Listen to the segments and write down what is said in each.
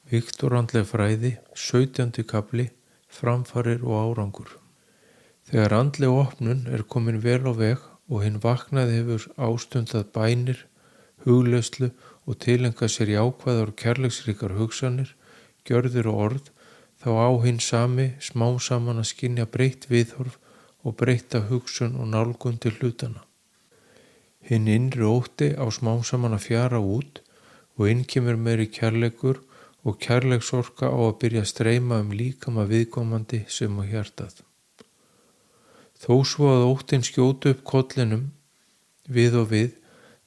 Viktorandleg fræði, 17. kafli, framfarir og árangur. Þegar andleg opnun er komin vel á veg og hinn vaknaði hefur ástundað bænir, hugleiðslu og tilengað sér jákvæðar og kærleiksríkar hugsanir, gjörðir og orð, þá á hinn sami smám saman að skynja breytt viðhorf og breytta hugsun og nálgun til hlutana. Hinn innri ótti á smám saman að fjara út og inn kemur meiri kærleikur og kærleiksorka á að byrja að streyma líkama viðkomandi sem á hjartað. Þó svo að óttinn skjóti upp kollinum við og við,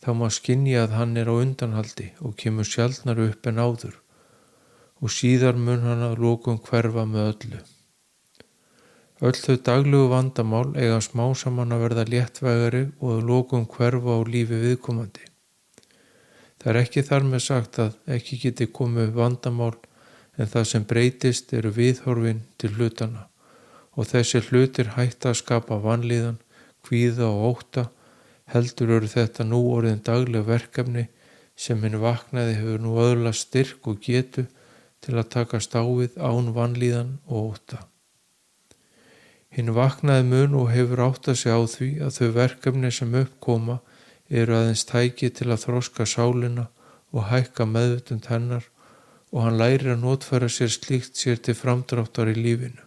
þá má skynja að hann er á undanhaldi og kemur sjaldnar upp en áður og síðar mun hann að lokum hverfa með öllu. Öll þau daglegu vandamál eiga smá saman að verða léttvægari og að lokum hverfa á lífi viðkomandi. Það er ekki þar með sagt að ekki geti komið upp vandamál en það sem breytist eru viðhorfin til hlutana og þessi hlutir hætta að skapa vanlíðan, kvíða og ótta, heldur eru þetta nú orðin dagleg verkefni sem hinn vaknaði hefur nú öðlast styrk og getu til að takast á við án vanlíðan og ótta. Hinn vaknaði mun og hefur áttað sig á því að þau verkefni sem uppkoma eru aðeins tæki til að þroska sálina og hækka meðvitund hennar og hann lærir að notfæra sér slíkt sér til framdráttar í lífinu.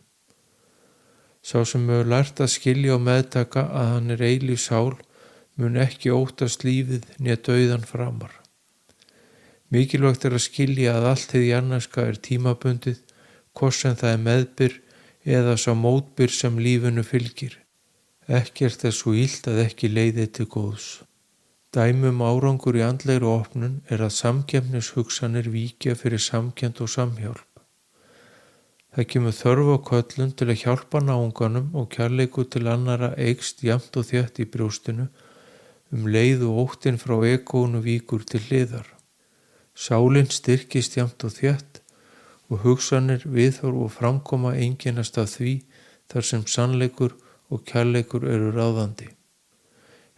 Sá sem hefur lært að skilja og meðtaka að hann er eilíf sál mun ekki óttast lífið né dauðan framar. Mikilvægt er að skilja að allt hið jarðneska er tímabundið, hvort sem það er meðbyr eða sá mótbyr sem lífinu fylgir. Ekkert er svo illt að ekki leiði til góðs. Dæmi árangur í andlegri opnun er að samkeppnishugsanir víkja fyrir samkennd og samhjálp. Það kemur þörf á köllun til að hjálpa náunganum og kærleikur til annara eykst jafnt og þétt í brjóstinu, leið og óttinn frá egónu víkur til hliðar. Sálin styrkist jafnt og þétt og hugsanir, viðhorf og framkoma einkennast af því þar sem sannleikur og kærleikur eru ráðandi.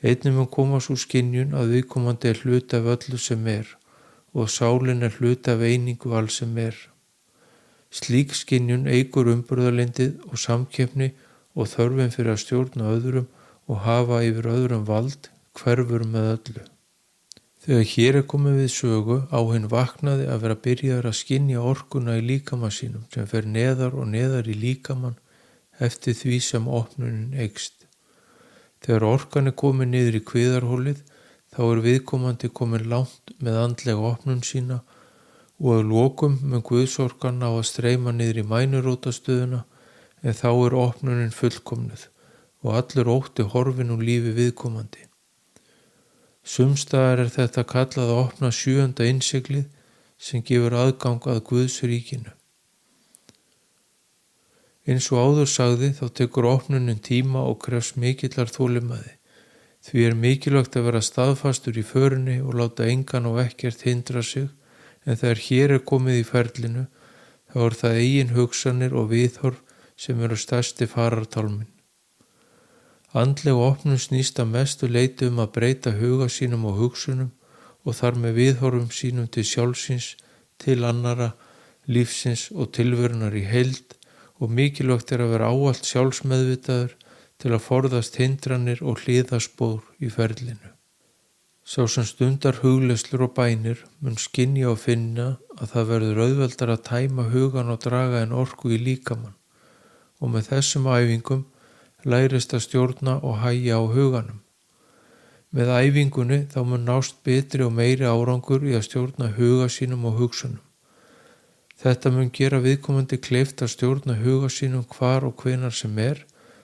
Einnig mun koma svo skynjun að viðkomandi er hluti af öllu sem er og sálin er hluti af einingu alls sem er. Slík skynjun eykur umburðarlyndið og samkeppni og þörfin fyrir að stjórna öðrum og hafa yfir öðrum vald hverfur með öllu. Þegar hér er komið við sögu á hinn vaknaði að vera byrjaður að skynja orkuna í líkama sínum sem fer neðar og neðar í líkamann eftir því sem opnunin eykst. Þegar orkan er komin niður í kviðarhólið þá er viðkomandi komin langt með andlega opnun sína og að lokum mun guðsorkan á að streyma niður í mænurótastöðuna en þá er opnunin fullkomnuð og allur ótti horfin úr lífi viðkomandi. Sumstaðar er þetta kallað að opna 7. innsiglið sem gefur aðgang að Guðs ríkinu. Eins og áður sagði þá tekur opnunin tíma og krefst mikillar þolinmæði. Því er mikilvægt að vera staðfastur í förinni og láta engan og ekkert hindra sig, en þegar hér er komið í ferlinu þá er það eigin hugsanir og viðhorf sem eru stærsti farartálminn. Andleg opnun snýst að mestu leyti að breyta huga sínum og hugsunum og þar með viðhorfum sínum til sjálfsins, til annara, lífsins og tilverunar í heild og mikilvægt er að vera ávallt sjálfsmeðvitaður til að forðast hindranir og hliðarspor í ferlinu. Sá sem stundar hugleiðslur og bænir mun skynja og finna að það verður auðveldar að tæma hugan og draga en orku í líkamann og með þessum æfingum lærist að stjórna og hægja á huganum. Með æfingunni þá mun nást betri og meiri árangur í að stjórna huga sínum og hugsunum. Þetta mun gera viðkomandi kleift að stjórna huga sínum hvar og hvenar sem er,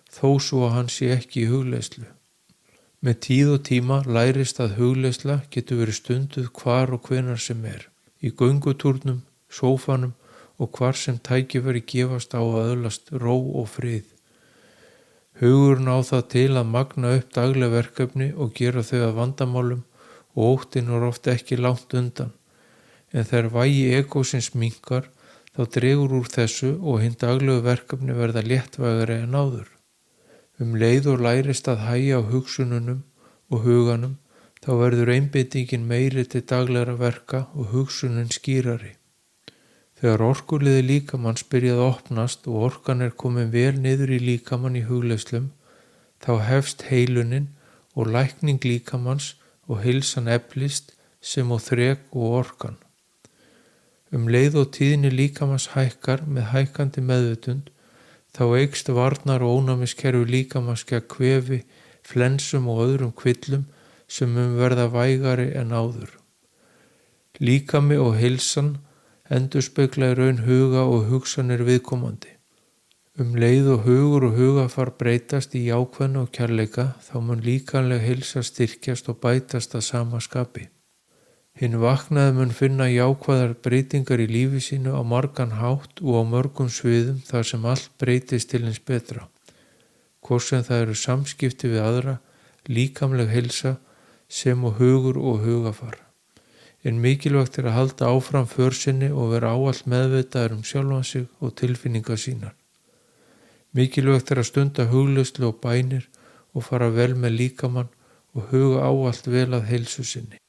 þó svo að hann sé ekki í hugleiðslu. Með tíð og tíma lærist að hugleiðsla getur verið stunduð hvar og hvenar sem er, í göngutúrnum, sófanum og hvar sem tækifæri gefast á að öðlast ró og frið. Hugurinn á það til að magna upp dagleg verkefni og gera þau að vandamálum og óttinn er oft ekki langt undan. En þegar vægi egósins minnkar þá dregur úr þessu og hinn daglegu verkefni verða léttvægari en áður. Leið og lærist að hægja á hugsununum og huganum þá verður einbeitingin meiri til daglegra verka og hugsunin skýrari. Þegar orkuliði líkamanns byrjað að opnast og orkan er komin vel niður í líkamann í hugleiðslum, þá hefst heilunin og lækning líkamanns og heilsan eflist sem og þrek og orkan. Leið og tíðni líkamans hækkar með hækkandi meðvitund, þá eykst varnar- og ónæmiskerfi líkamans gegn kvefi, flensum og öðrum kvillum sem verða vægari en áður. Líkami og heilsan endurspegla í raun huga og hugsanir viðkomandi. Leið og hugur og hugafar breytast í jákvæðni og kærleika, þá mun líkamleg heilsa styrkjast og bætast að sama skapi. Hinn vaknaði mun finna jákvæðar breytingar í lífi sínu á margan hátt og á mörgum sviðum þar sem allt breytist til hins betra. Hvort sem það eru samskipti við aðra, líkamleg heilsa sem og hugur og hugafar. En mikilvægt er að halda áfram för sinni og vera ávallt meðvitaður sjálfan sig og tilfinningar sínar. Mikilvægt er að stunda hugleiðslu og bænir og fara vel með líkamann og huga ávallt vel að heilsu sinni.